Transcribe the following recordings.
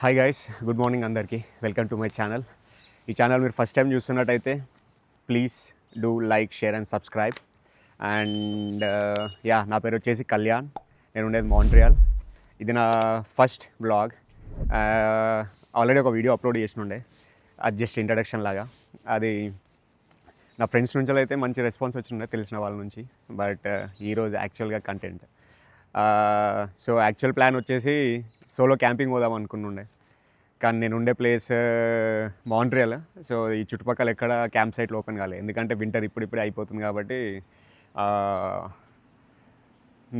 Hi guys, good morning అందరికీ. Welcome to my channel. ఈ channel మీరు ఫస్ట్ టైం చూస్తున్నట్టయితే please do like, share and subscribe. And నా పేరు వచ్చేసి కళ్యాణ్. నేను ఉండేది మాంట్రియాల్. ఇది నా ఫస్ట్ బ్లాగ్. ఆల్రెడీ ఒక వీడియో అప్లోడ్ చేసినుండే, అది జస్ట్ ఇంట్రడక్షన్ లాగా. అది నా ఫ్రెండ్స్ నుంచి అయితే మంచి రెస్పాన్స్ వచ్చిండే, తెలిసిన వాళ్ళ నుంచి. బట్ ఈరోజు యాక్చువల్గా కంటెంట్. సో యాక్చువల్ ప్లాన్ వచ్చేసి సోలో క్యాంపింగ్ పోదాం అనుకున్నుండే, కానీ నేను ఉండే ప్లేస్ మాంట్రియాల్. సో ఈ చుట్టుపక్కల ఎక్కడ క్యాంప్ సైట్లు ఓపెన్ కాలేదు, ఎందుకంటే వింటర్ ఇప్పుడిప్పుడే అయిపోతుంది కాబట్టి.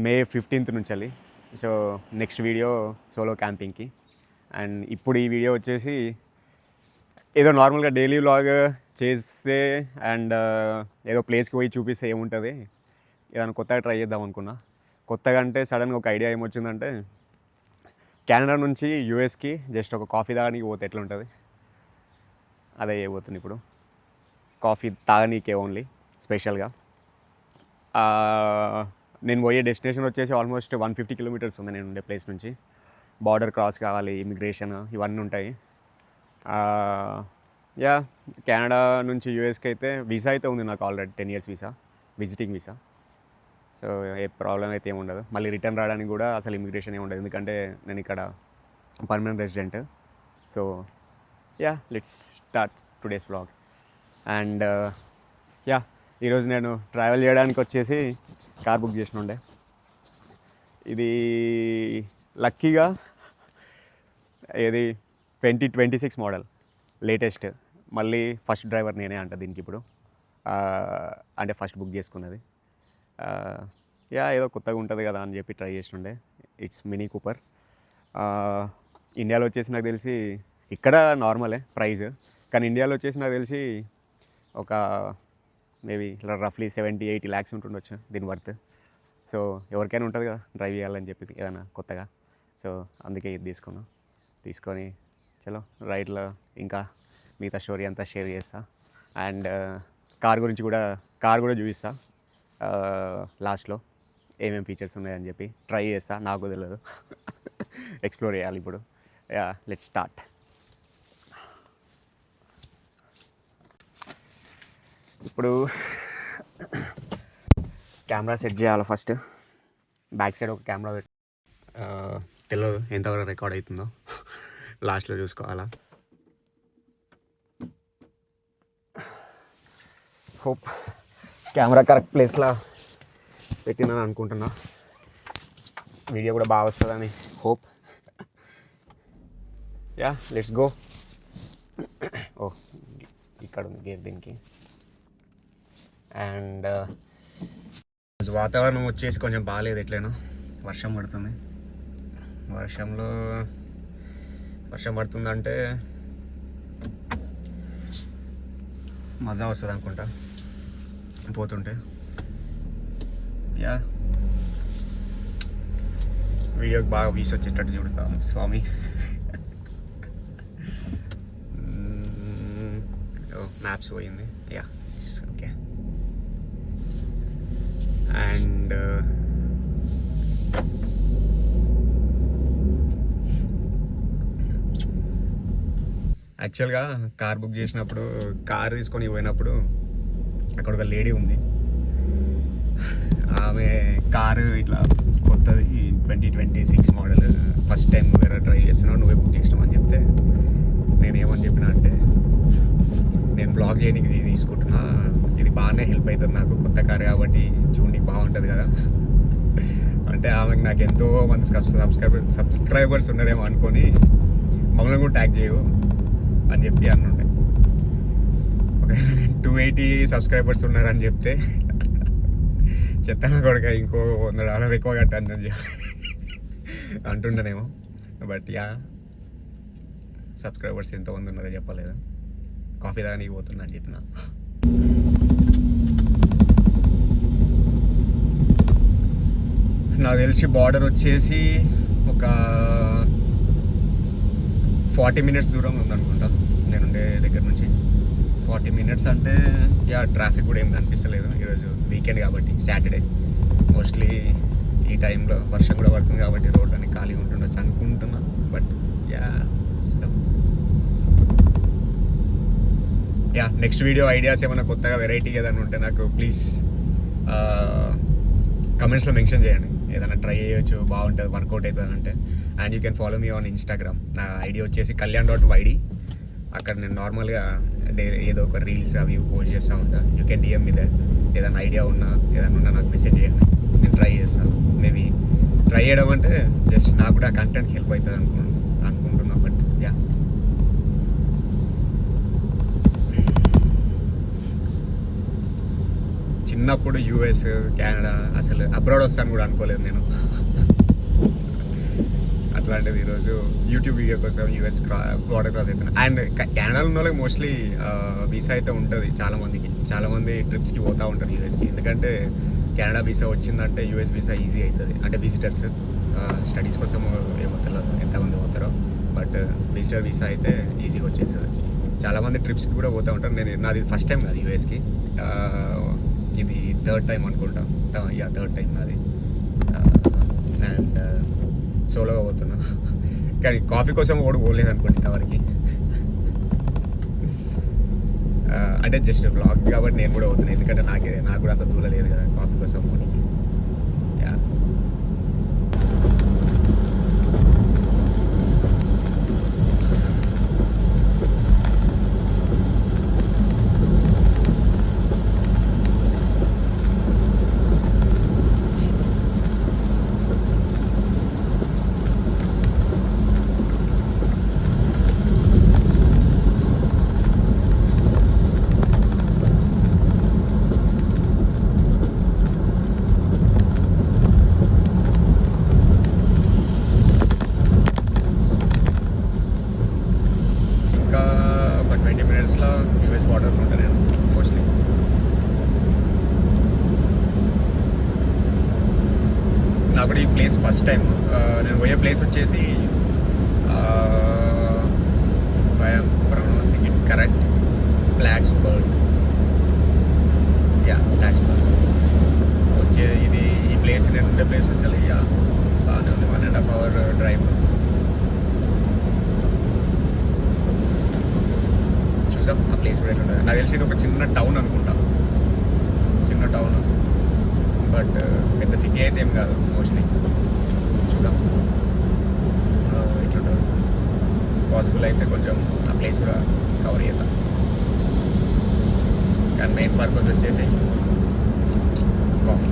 మే 15th నుంచి. సో నెక్స్ట్ వీడియో సోలో క్యాంపింగ్కి. అండ్ ఇప్పుడు ఈ వీడియో వచ్చేసి ఏదో నార్మల్గా డైలీ వ్లాగ్ చేస్తే అండ్ ఏదో ప్లేస్కి పోయి చూపిస్తే ఏముంటుంది, ఏదైనా కొత్తగా ట్రై చేద్దాం అనుకున్నా. కొత్తగా అంటే సడన్గా ఒక ఐడియా ఏమొచ్చిందంటే, కెనడా నుంచి యూఎస్కి జస్ట్ ఒక కాఫీ తాగడానికి పోతే ఎట్లుంటుంది, అదే అయిపోతుంది ఇప్పుడు. కాఫీ తాగనీకే ఓన్లీ స్పెషల్గా. నేను పోయే డెస్టినేషన్ వచ్చేసి ఆల్మోస్ట్ 150 కిలోమీటర్స్ ఉంది నేను ఉండే ప్లేస్ నుంచి. బార్డర్ క్రాస్ కావాలి, ఇమిగ్రేషన్ ఇవన్నీ ఉంటాయి. కెనడా నుంచి యూఎస్కి అయితే వీసా అయితే ఉంది నాకు already, 10 years visa, visiting visa. So ఏ ప్రాబ్లం అయితే ఏమి ఉండదు. మళ్ళీ రిటర్న్ రావడానికి కూడా అసలు ఇమిగ్రేషన్ ఏమి ఉండదు, ఎందుకంటే నేను ఇక్కడ permanent resident. So let's start today's vlog. And ఈరోజు నేను ట్రావెల్ చేయడానికి వచ్చేసి కార్ బుక్ చేసినుండే. ఇది లక్కీగా ఇది 2026 మోడల్, లేటెస్ట్. మళ్ళీ ఫస్ట్ డ్రైవర్ నేనే అంట దీనికి ఇప్పుడు, అంటే ఫస్ట్ బుక్ చేసుకున్నది. ఏదో కొత్తగా ఉంటుంది కదా అని చెప్పి ట్రై చేస్తుండే. It's mini Cooper. ఇండియాలో వచ్చేసి నాకు తెలిసి ఇక్కడ నార్మలే ప్రైస్, కానీ ఇండియాలో వచ్చేసి నాకు తెలిసి ఒక మేబీ రఫ్లీ 70-80 lakhs ఉంటుండొచ్చు దీని వర్త్. సో ఎవరికైనా ఉంటుంది కదా డ్రైవ్ చేయాలని చెప్పి ఏదైనా కొత్తగా. సో అందుకే ఇది తీసుకొని చలో రైడ్లో ఇంకా మిగతా స్టోరీ అంతా షేర్ చేస్తా. అండ్ కార్ కూడా చూపిస్తా లాస్ట్లో, ఏమేమి ఫీచర్స్ ఉన్నాయని చెప్పి ట్రై చేస్తా. నాకు తెలియదు, ఎక్స్ప్లోర్ చేయాలి ఇప్పుడు. Let's start. ఇప్పుడు కెమెరా సెట్ చేయాలి ఫస్ట్. బ్యాక్ సైడ్ ఒక కెమెరా పెట్టి, తెలియదు ఎంతవరకు రికార్డ్ అవుతుందో, లాస్ట్లో చూసుకోవాలా. హోప్ కెమెరా కరెక్ట్ ప్లేస్లో పెట్టినాను అనుకుంటున్నా. వీడియో కూడా బాగా వస్తుందని హోప్. Let's go. ఇక్కడ ఉంది గేర్ దీనికి. అండ్ వాతావరణం వచ్చేసి కొంచెం బాగాలేదు, ఎట్లయినా వర్షం పడుతుంది. వర్షం పడుతుందంటే మజా వస్తుంది అనుకుంటా పోతుంటే. వీడియోకి బాగా వీస్ వచ్చేటట్టు చూడతాం స్వామి. మ్యాప్స్ పోయింది. ఓకే. అండ్ యాక్చువల్గా కార్ బుక్ చేసినప్పుడు, కార్ తీసుకొని పోయినప్పుడు అక్కడ ఒక లేడీ ఉంది. ఆమె కారు ఇట్లా కొత్తది 2026 మోడల్, ఫస్ట్ టైం వేరే డ్రైవ్ చేస్తున్నావు, నువ్వే బుక్ చేసినావు అని చెప్తే నేనేమని చెప్పినా అంటే, నేను బ్లాగ్ చేయడానికి ఇది తీసుకుంటున్నా, ఇది బాగానే హెల్ప్ అవుతుంది నాకు, కొత్త కారు కాబట్టి చూడడానికి బాగుంటుంది కదా అంటే. ఆమెకు నాకు ఎంతో మంది సబ్స్క్రైబర్స్ ఉన్నారేమో అనుకొని మమ్మల్ని కూడా ట్యాగ్ చేయవు అని చెప్పి అన్నుండే. ఒకవేళ నేను 280 సబ్స్క్రైబర్స్ ఉన్నారని చెప్తే, చెత్తగా కొడుక ఇంకో $100 ఎక్కువ కట్టాను అంటుండేనేమో. బట్ సబ్స్క్రైబర్స్ ఎంతమంది ఉన్నారో చెప్పలేదు. కాఫీ తాగడానికి పోతున్నా అని చెప్పిన. నాకు తెలిసి బార్డర్ వచ్చేసి ఒక 40 minutes దూరం ఉందనుకుంటా నేనుండే దగ్గర నుంచి. 40 minutes అంటే ట్రాఫిక్ కూడా ఏం కనిపిస్తలేదు. ఈరోజు వీకెండ్ కాబట్టి, సాటర్డే మోస్ట్లీ ఈ టైంలో వర్షం కూడా పడుతుంది కాబట్టి రోడ్ అని ఖాళీ ఉంటుండొచ్చు అనుకుంటున్నా. But yeah next video ideas ఏమైనా కొత్తగా వెరైటీ ఏదైనా ఉంటే నాకు ప్లీజ్ కమెంట్స్లో మెన్షన్ చేయండి. ఏదైనా ట్రై చేయొచ్చు, బాగుంటుంది, వర్కౌట్ అవుతుంది అంటే. And you can follow me on Instagram. నా ఐడి వచ్చేసి kalyan.yd. అక్కడ నేను నార్మల్గా ఏదో ఒక రీల్స్ అవి పోస్ట్ చేస్తూ ఉంటాను. యూ కెన్ డిఎం మీద ఏదైనా ఐడియా ఉన్నా ఏదైనా ఉన్నా నాకు మెసేజ్ చేయండి, నేను ట్రై చేస్తాను. మేబీ ట్రై చేయడం అంటే జస్ట్ నాకు కూడా కంటెంట్కి హెల్ప్ అవుతుంది అనుకుంటున్నా. బట్ యా చిన్నప్పుడు యూఎస్, కెనడా, అసలు అబ్రాడ్ వస్తాను కూడా అనుకోలేదు నేను. అట్లాంటిది ఈరోజు యూట్యూబ్ వీడియో కోసం యూఎస్ బార్డర్ క్రాస్ అవుతున్నాను. అండ్ కెనడాలో ఉన్న వాళ్ళకి మోస్ట్లీ వీసా అయితే ఉంటుంది. చాలామంది ట్రిప్స్కి పోతూ ఉంటారు యూఎస్కి. ఎందుకంటే కెనడా వీసా వచ్చిందంటే యూఎస్ వీసా ఈజీ అవుతుంది. అంటే విజిటర్స్ స్టడీస్ కోసం ఏమో తెలియదు ఎంతమంది పోతారో, బట్ విజిటర్ వీసా అయితే ఈజీగా వచ్చేస్తుంది. చాలామంది ట్రిప్స్కి కూడా పోతూ ఉంటారు. నాది ఫస్ట్ టైం కాదు యూఎస్కి, ఇది థర్డ్ టైం అనుకుంటా. థర్డ్ టైం నాది. అండ్ సోలోగా పోతున్నా. కానీ కాఫీ కోసం ఓడి పోలేదు అనుకోండి ఇంతవరకు. అంటే జస్ట్ బ్లాగ్ కాబట్టి నేను కూడా పోతున్నాను. ఎందుకంటే నాకు కూడా అంత దూరం లేదు కదా కాఫీ కోసం పోనీకి. యా యూఎస్ బార్డర్లో ఉంటాను నేను మోస్ట్లీ. నాకు కూడా ఈ ప్లేస్ ఫస్ట్ టైం. నేను పోయే ప్లేస్ వచ్చేసి I'm pronouncing it correct, Plattsburgh. Yeah Plattsburgh ఇది ఈ ప్లేస్ నేను ఉండే ప్లేస్ నుంచి బాగానే ఉంది. 1.5 hour డ్రైవ్. చూసాం ఆ ప్లేస్ కూడా ఎట్లా ఉంటుంది. నాకు తెలిసి ఇది ఒక చిన్న టౌన్ అనుకుంటా, చిన్న టౌన్. బట్ పెద్ద సిటీ అయితే ఏం కాదు మోస్ట్లీ. చూద్దాం ఎట్లుంటుంది. పాసిబుల్ అయితే కొంచెం ఆ ప్లేస్ కూడా కవర్ చేద్దాం. కానీ మెయిన్ పర్పస్ వచ్చేసి కాఫీ.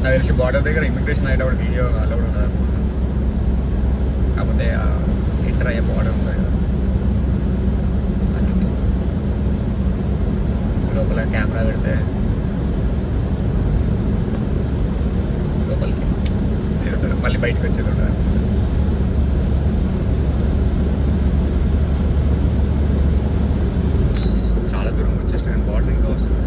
నాకు తెలిసి బార్డర్ దగ్గర ఇమిగ్రేషన్ అయ్యేటప్పుడు వీడియో అలౌడ్ ఉండదు అనుకుంటున్నాను. కాకపోతే ఎంటర్ అయ్యే బార్డర్ ఉంటుంది కదా, అది చూపిస్తుంది. లోపల కెమెరా పెడితే లోపలికి మళ్ళీ బయటకు వచ్చేది ఉంటుంది. చాలా దూరం వచ్చేసిన కానీ బార్డర్ ఇంకా వస్తుంది.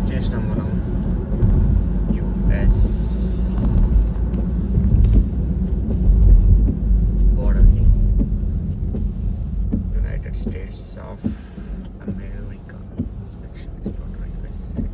వచ్చేసినాం మనం యుఎస్ బోర్డర్కి. United States of America inspection explorer USA.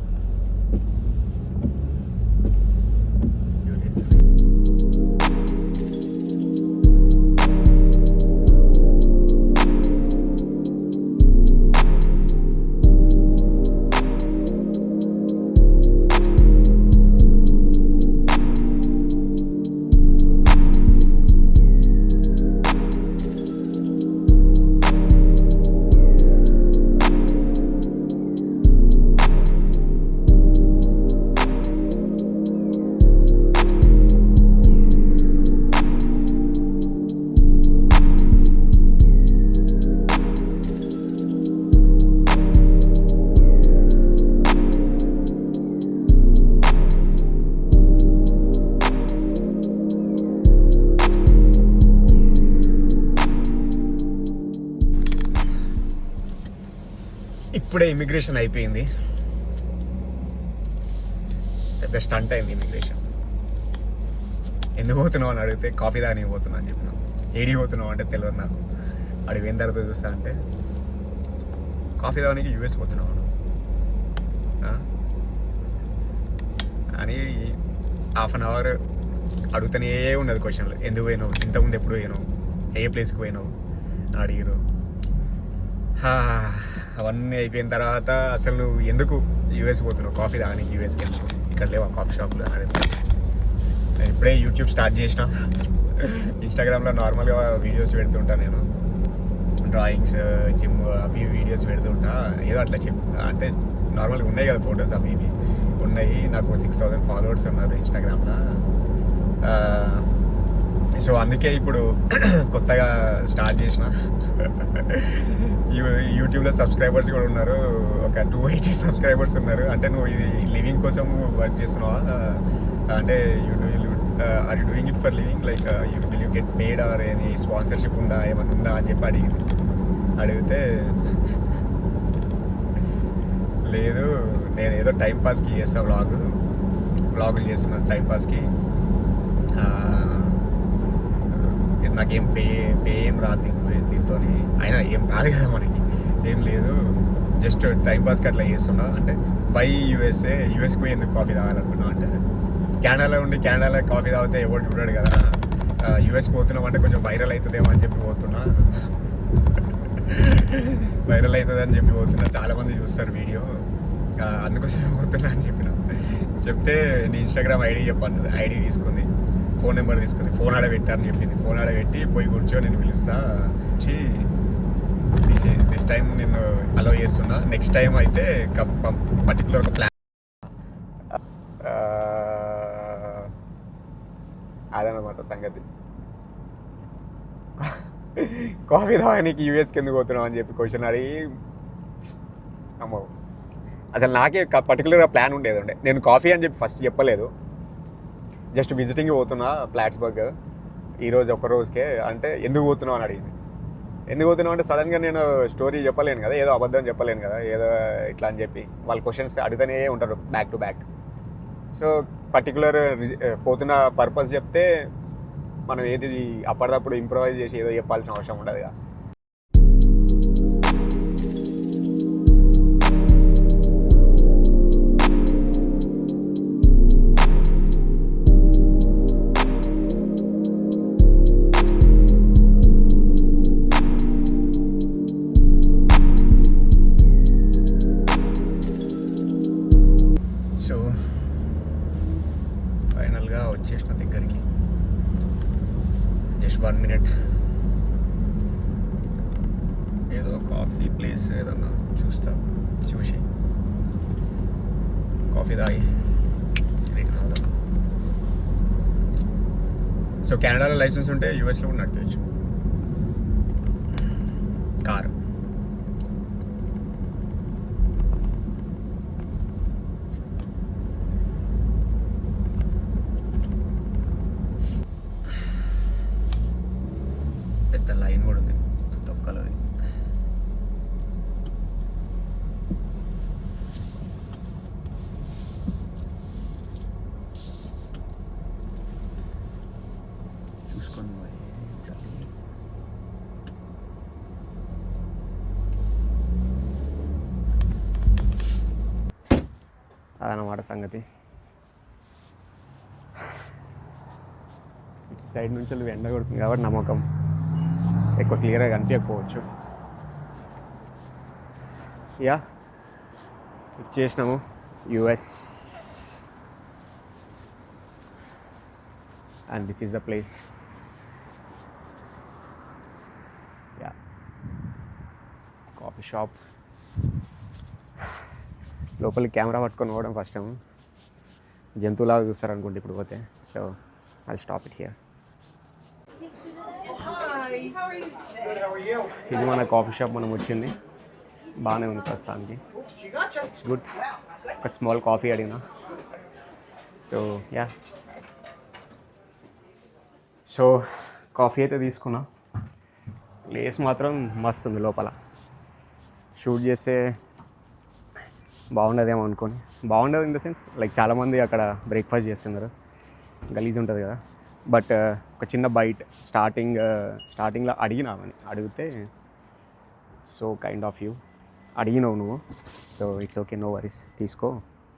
ఇప్పుడే ఇమిగ్రేషన్ అయిపోయింది. పెద్ద స్టంట్ అయింది ఇమిగ్రేషన్. ఎందుకు పోతున్నావు అని అడిగితే కాఫీ తాగనీకి పోతున్నా అని చెప్పిన. ఏడికి పోతున్నావు అంటే తెలియదు నాకు. అడిగి పోయిన తర్వాత చూస్తా అంటే కాఫీ తాగనీకి యూఎస్ పోతున్నావు అని హాఫ్ అన్ అవర్ అడుగుతూనే ఉన్నది క్వశ్చన్లు. ఎందుకు పోయినావు, ఇంతకుముందు ఎప్పుడు పోయినావు, ఏ ప్లేస్కి పోయినావు అని అడిగారు. అవన్నీ అయిపోయిన తర్వాత అసలు నువ్వు ఎందుకు యూఎస్ పోతున్నావు, కాఫీ తాగనీకి యూఎస్కి ఎందుకు, ఇక్కడ లేవా కాఫీ షాప్లో అని అడిగితే నేను ఇప్పుడే యూట్యూబ్ స్టార్ట్ చేసిన. ఇన్స్టాగ్రామ్లో నార్మల్గా వీడియోస్ పెడుతుంటా నేను, డ్రాయింగ్స్, జిమ్ అవి వీడియోస్ పెడుతుంటా. ఏదో అట్లా అంటే నార్మల్గా ఉన్నాయి కదా ఫొటోస్ అవి ఇవి ఉన్నాయి. నాకు 6,000 ఫాలోవర్స్ ఉన్నారు ఇన్స్టాగ్రామ్లో. సో అందుకే ఇప్పుడు కొత్తగా స్టార్ట్ చేసిన. యూట్యూబ్లో సబ్స్క్రైబర్స్ కూడా ఉన్నారు, ఒక 280 సబ్స్క్రైబర్స్ ఉన్నారు. అంటే నువ్వు ఇది లివింగ్ కోసం వర్క్ చేస్తున్నావా అంటే are you doing it for living, like will you get paid or any sponsorship ఉందా, ఏమన్నా ఉందా అని చెప్పి అడిగితే లేదు, నేను ఏదో టైంపాస్కి చేస్తా, వ్లాగులు చేస్తున్నాను టైంపాస్కి, నాకేం పే ఏం రాదు దీంతో, అయినా ఏం రాదు కదా మనకి, ఏం లేదు, జస్ట్ టైంపాస్కి అట్లా చేస్తున్నా. అంటే బై యూఎస్కి పోయి ఎందుకు కాఫీ తాగాలనుకున్నావు అంటే, కెనడాలో కాఫీ తాగితే ఎవరు చూడాడు కదా, యూఎస్కి పోతున్నాం అంటే కొంచెం వైరల్ అవుతుందేమో అని చెప్పి పోతున్నా. వైరల్ అవుతుంది అని చెప్పి పోతున్నా, చాలామంది చూస్తారు వీడియో, అందుకోసమే పోతున్నా అని చెప్పిన. చెప్తే నీ ఇన్స్టాగ్రామ్ ఐడి చెప్పాను, ఐడి తీసుకుంది, ఫోన్ నెంబర్ తీసుకుంది, ఫోన్ ఆడ పెట్టారని చెప్పింది. ఫోన్ ఆడ పెట్టి పోయి కూర్చో, నేను పిలుస్తా వచ్చి దిస్ టైం నేను అలో చేస్తున్నా, నెక్స్ట్ టైం అయితే పర్టికులర్ ఒక ప్లాన్. అదనమాట సంగతి. కాఫీ తాగనీకి యూఎస్కి ఎందుకు పోతున్నావు అని చెప్పి క్వశ్చన్ అడిగి, అమ్మో అసలు నాకే పర్టికులర్గా ప్లాన్ ఉండేది. నేను కాఫీ అని చెప్పి ఫస్ట్ చెప్పలేదు, జస్ట్ విజిటింగ్ పోతున్నా ప్లాట్స్బర్గ్ ఈరోజు ఒక్క రోజుకే. అంటే ఎందుకు పోతున్నావు అని అడిగింది. ఎందుకు పోతున్నావు అంటే సడన్గా నేను స్టోరీ చెప్పలేను కదా, ఏదో అబద్ధం చెప్పలేను కదా, ఏదో ఇట్లా అని చెప్పి వాళ్ళు క్వశ్చన్స్ అడుగుతూనే ఉంటారు back to back. So particular పోతున్న పర్పస్ చెప్తే మనం ఏది అప్పటిదప్పుడు ఇంప్రూవైజ్ చేసి ఏదో చెప్పాల్సిన అవసరం ఉండదు కదా. సో ఫైనల్గా వచ్చేసిన దగ్గరికి, జస్ట్ 1 minute ఏదో కాఫీ ప్లేస్ ఏదన్నా చూసి కాఫీ తాగి రిటర్న్ అవుదాం. సో కెనడాలో లైసెన్స్ ఉంటే యూఎస్లో కూడా నడిపేయచ్చు కారు. పెద్ద లైన్ కూడా ఉంది తొక్కలది. చూసుకొని అదనమాట సంగతి. ఇటు సైడ్ నుంచి ఎండ కొడుతుంది కాబట్టి నమ్మకం ఎక్కువ క్లియర్గా కనిపించకపోవచ్చు. యా చేసినాము US, and this is the place. Yeah coffee shop. లోపలికి కెమెరా పట్టుకొని పోవడం ఫస్ట్ టైం, జంతువులాగా చూస్తారనుకుంటే ఇప్పుడు పోతే. So I stop it here. ఇది మన కాఫీ షాప్ మనం వచ్చింది, బాగానే ఉంది ప్రస్తుతానికి, ఇట్స్ గుడ్. ఒక స్మాల్ కాఫీ అడిగినా. సో యా, సో కాఫీ అయితే తీసుకున్నా. ప్లేస్ మాత్రం మస్తు ఉంది, లోపల షూట్ చేస్తే బాగుండదేమో అనుకోని. బాగుండదు ఇన్ ద సెన్స్ లైక్ చాలామంది అక్కడ బ్రేక్ఫాస్ట్ చేస్తున్నారు, గలీజ్ ఉంటుంది కదా. బట్ ఒక చిన్న బైట్ స్టార్టింగ్లో అడిగితే సో కైండ్ ఆఫ్ యూ అడిగినావు నువ్వు, so it's okay, no worries, తీసుకో,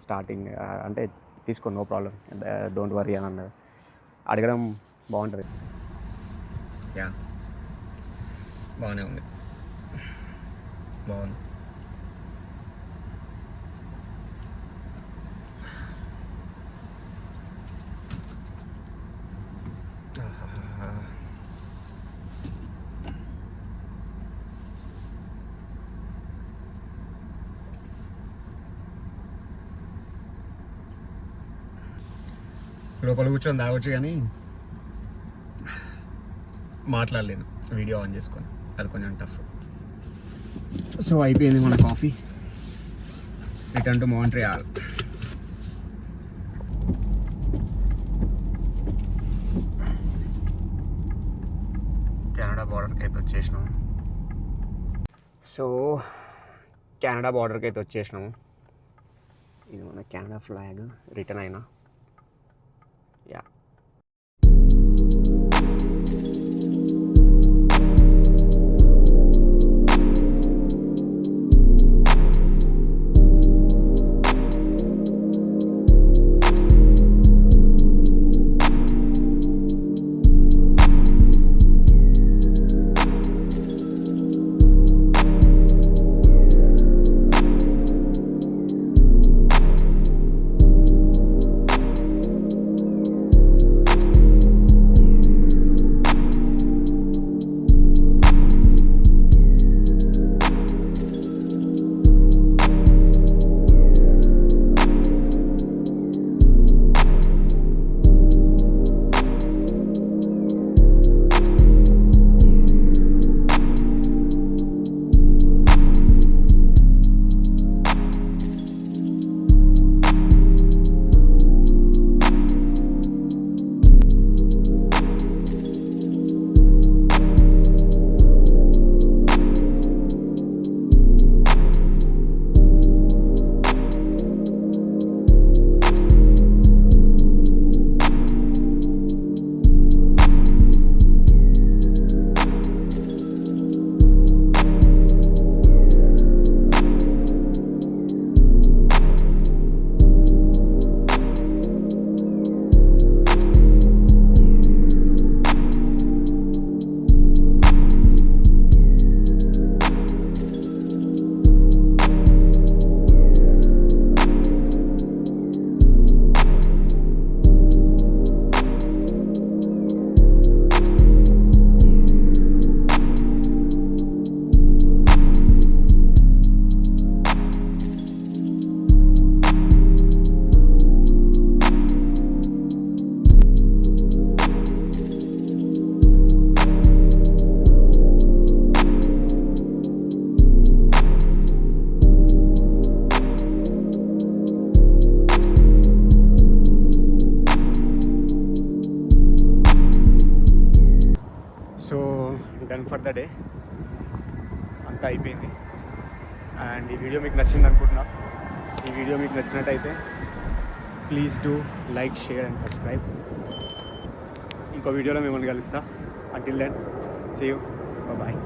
స్టార్టింగ్ అంటే తీసుకో, నో ప్రాబ్లం, డోంట్ వరీ అని అన్నది. అడగడం బాగుంటుంది. యా, బాగానే ఉంది, బాగుంది. లోపల కూర్చొని తాగొచ్చు కానీ మాట్లాడలేను వీడియో ఆన్ చేసుకొని, అది కొంచెం టఫ్. సో అయిపోయింది మన coffee. Return to Montreal. Canada బార్డర్కి అయితే వచ్చేసినాము. కెనడా బార్డర్కి అయితే వచ్చేసినాము. ఇది మన కెనడా ఫ్లాగ్. రిటర్న్ అయినా yeah. Done for the day, అంతా అయిపోయింది. అండ్ ఈ వీడియో మీకు నచ్చింది అనుకుంటున్నా. ఈ వీడియో మీకు నచ్చినట్టయితే please do like, share and subscribe. ఇంకో వీడియోలో మిమ్మల్ని కలుస్తా. Until then, see you, bye.